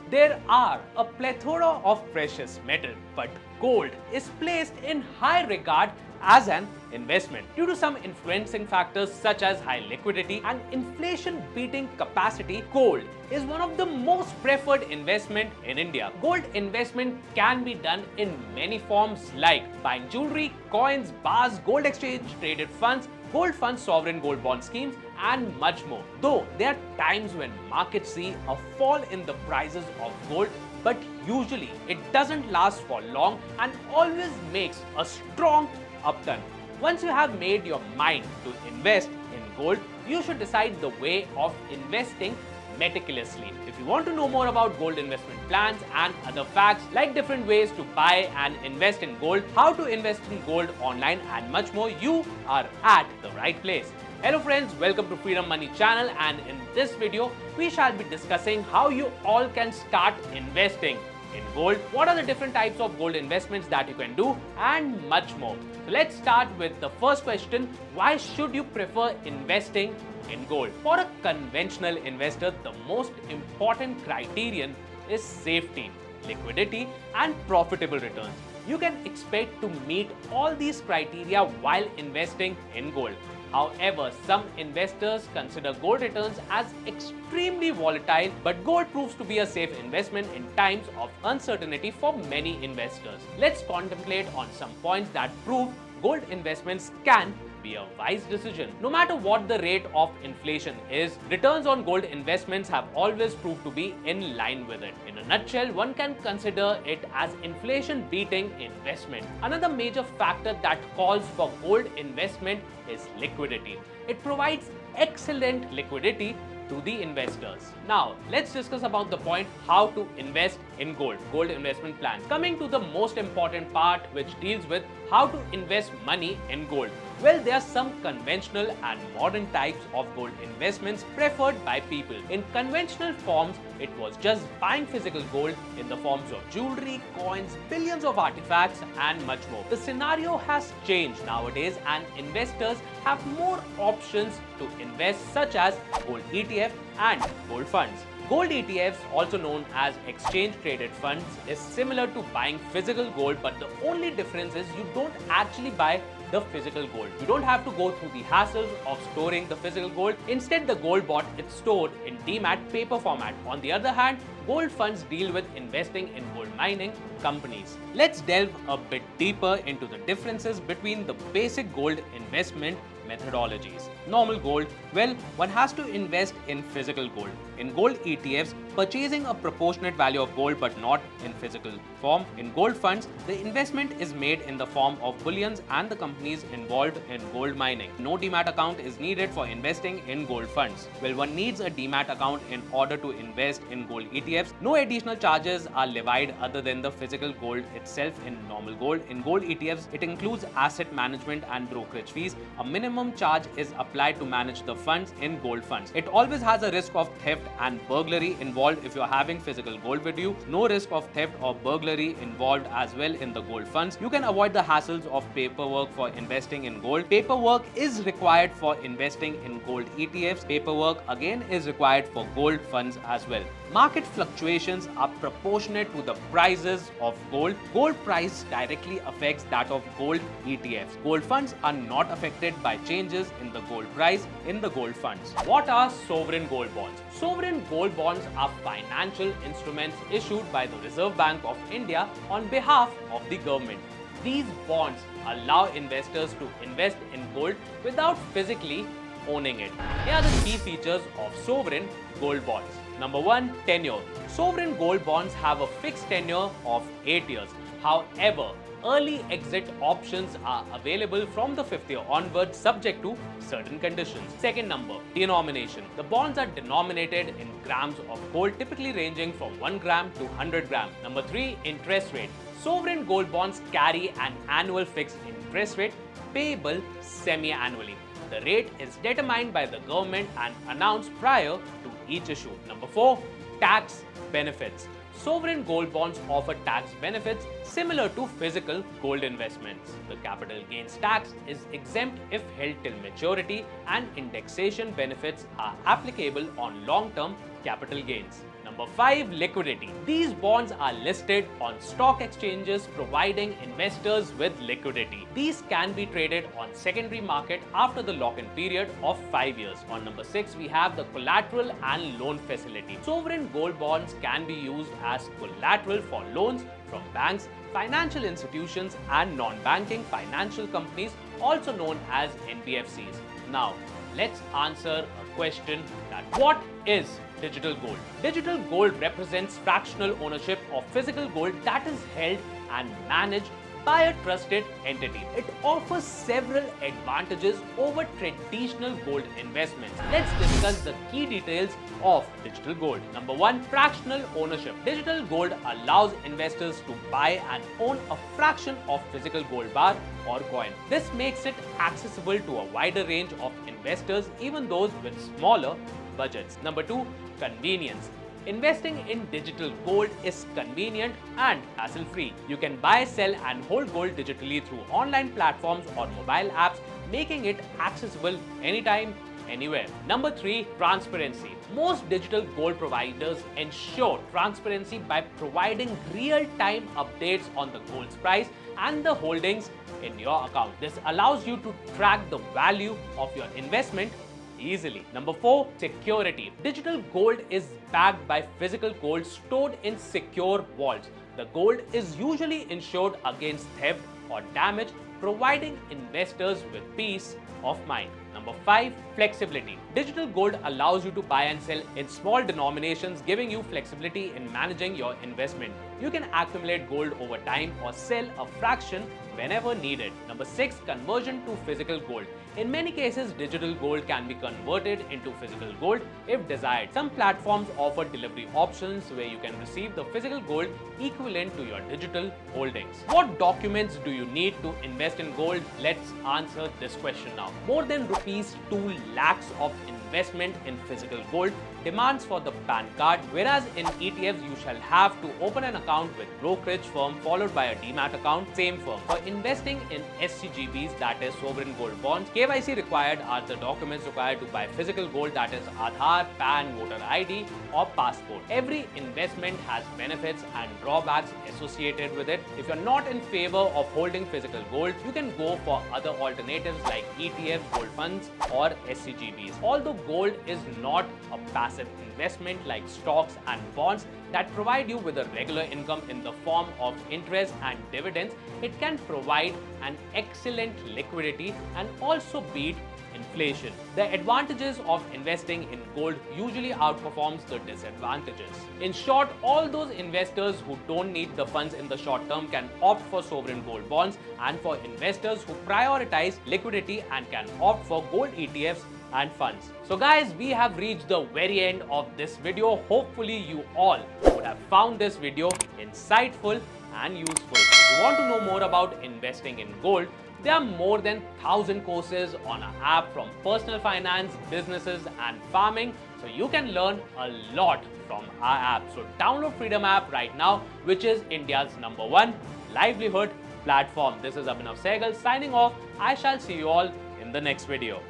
There are a plethora of precious metal, but gold is placed in high regard as an investment due to some influencing factors such as high liquidity and inflation beating capacity. Gold is one of the most preferred investment in India. Gold investment can be done in many forms like buying jewelry, coins, bars, gold exchange traded funds, gold funds, sovereign gold bond schemes, and much more. Though there are times when markets see a fall in the prices of gold, but usually it doesn't last for long and always makes a strong upturn. Once you have made your mind to invest in gold, you should decide the way of investing meticulously. If you want to know more about gold investment plans and other facts like different ways to buy and invest in gold, how to invest in gold online and much more, you are at the right place. Hello friends, welcome to Freedom Money channel, and in this video we shall be discussing how you all can start investing in gold, what are the different types of gold investments that you can do, and much more. So let's start with the first question: why should you prefer investing in gold? For a conventional investor, the most important criterion is safety, liquidity, and profitable returns. You can expect to meet all these criteria while investing in gold. However, some investors consider gold returns as extremely volatile, but gold proves to be a safe investment in times of uncertainty for many investors. Let's contemplate on some points that prove gold investments can be a wise decision. No matter what the rate of inflation is, returns on gold investments have always proved to be in line with it. In a nutshell, one can consider it as inflation beating investment. Another major factor that calls for gold investment is liquidity. It provides excellent liquidity to the investors. Now, let's discuss about the point how to invest in gold investment plans. Coming to the most important part, which deals with how to invest money in gold. Well, there are some conventional and modern types of gold investments preferred by people. In conventional forms, it was just buying physical gold in the forms of jewelry, coins, billions of artifacts, and much more. The scenario has changed nowadays, and investors have more options to invest, such as gold ETF and gold funds. Gold ETFs, also known as exchange traded funds, is similar to buying physical gold, but the only difference is you don't actually buy the physical gold. You don't have to go through the hassles of storing the physical gold. Instead, the gold bought is stored in demat paper format. On the other hand, gold funds deal with investing in gold mining companies. Let's delve a bit deeper into the differences between the basic gold investment methodologies. Normal gold, well, one has to invest in physical gold. In gold ETFs, purchasing a proportionate value of gold but not in physical form. In gold funds, the investment is made in the form of bullions and the companies involved in gold mining. No demat account is needed for investing in gold funds. Well, one needs a demat account in order to invest in gold ETFs. No additional charges are levied other than the physical gold itself in normal gold. In gold ETFs, it includes asset management and brokerage fees. A minimum charge is applied to manage the funds in gold funds. It always has a risk of theft and burglary involved if you're having physical gold with you. No risk of theft or burglary involved as well in the gold funds. You can avoid the hassles of paperwork for investing in gold. Paperwork is required for investing in gold ETFs. Paperwork again is required for gold funds as well. Market fluctuations are proportionate to the prices of gold. Gold price directly affects that of gold ETFs. Gold funds are not affected by changes in the gold price in the gold funds. What are sovereign gold bonds? Sovereign gold bonds are financial instruments issued by the Reserve Bank of India on behalf of the government. These bonds allow investors to invest in gold without physically owning it. Here are the key features of sovereign gold bonds. Number 1, tenure. Sovereign gold bonds have a fixed tenure of 8 years. However, early exit options are available from the 5th year onwards, subject to certain conditions. Second number, denomination. The bonds are denominated in grams of gold, typically ranging from 1 gram to 100 gram. Number 3, interest rate. Sovereign gold bonds carry an annual fixed interest rate payable semi-annually. The rate is determined by the government and announced prior to each issue. Number 4, tax benefits. Sovereign gold bonds offer tax benefits similar to physical gold investments. The capital gains tax is exempt if held till maturity, and indexation benefits are applicable on long-term capital gains. Number 5. Liquidity. These bonds are listed on stock exchanges, providing investors with liquidity. These can be traded on secondary market after the lock-in period of 5 years. On number 6, we have the collateral and loan facility. Sovereign gold bonds can be used as collateral for loans from banks, financial institutions, and non-banking financial companies, also known as NBFCs. Now, let's answer a question that what is digital gold? Digital gold represents fractional ownership of physical gold that is held and managed by a trusted entity. It offers several advantages over traditional gold investments. Let's discuss the key details of digital gold. Number 1. Fractional ownership. Digital gold allows investors to buy and own a fraction of physical gold bar or coin. This makes it accessible to a wider range of investors, even those with smaller budgets. Number 2. Convenience. Investing in digital gold is convenient and hassle-free. You can buy, sell, and hold gold digitally through online platforms or mobile apps, making it accessible anytime, anywhere. Number 3. Transparency. Most digital gold providers ensure transparency by providing real-time updates on the gold's price and the holdings in your account. This allows you to track the value of your investment easily. Number 4. Security. Digital gold is backed by physical gold stored in secure vaults. The gold is usually insured against theft or damage, providing investors with peace of mind. Number 5. Flexibility. Digital gold allows you to buy and sell in small denominations, giving you flexibility in managing your investment. You can accumulate gold over time or sell a fraction whenever needed. Number 6. Conversion to physical gold. In many cases, digital gold can be converted into physical gold if desired. Some platforms offer delivery options where you can receive the physical gold equivalent to your digital holdings. What documents do you need to invest in gold? Let's answer this question now. More than rupees 2 lakhs of investment in physical gold demands for the PAN card, whereas in ETFs you shall have to open an account with brokerage firm followed by a demat account, same firm. For investing in SCGBs, that is sovereign gold bonds, KYC required are the documents required to buy physical gold, that is Aadhaar, PAN, voter ID or passport. Every investment has benefits and drawbacks associated with it. If you're not in favor of holding physical gold, you can go for other alternatives like ETFs, gold funds or SCGBs. Although gold is not a passive investment like stocks and bonds that provide you with a regular income in the form of interest and dividends, it can provide an excellent liquidity and also beat inflation. The advantages of investing in gold usually outperforms the disadvantages. In short, all those investors who don't need the funds in the short term can opt for sovereign gold bonds, and for investors who prioritize liquidity and can opt for gold ETFs and funds. So guys, we have reached the very end of this video. Hopefully you all would have found this video insightful and useful. If you want to know more about investing in gold, there are more than 1,000 courses on our app from personal finance, businesses and farming. So you can learn a lot from our app. So download Freedom app right now, which is India's #1 livelihood platform. This is Abhinav Sehgal signing off. I shall see you all in the next video.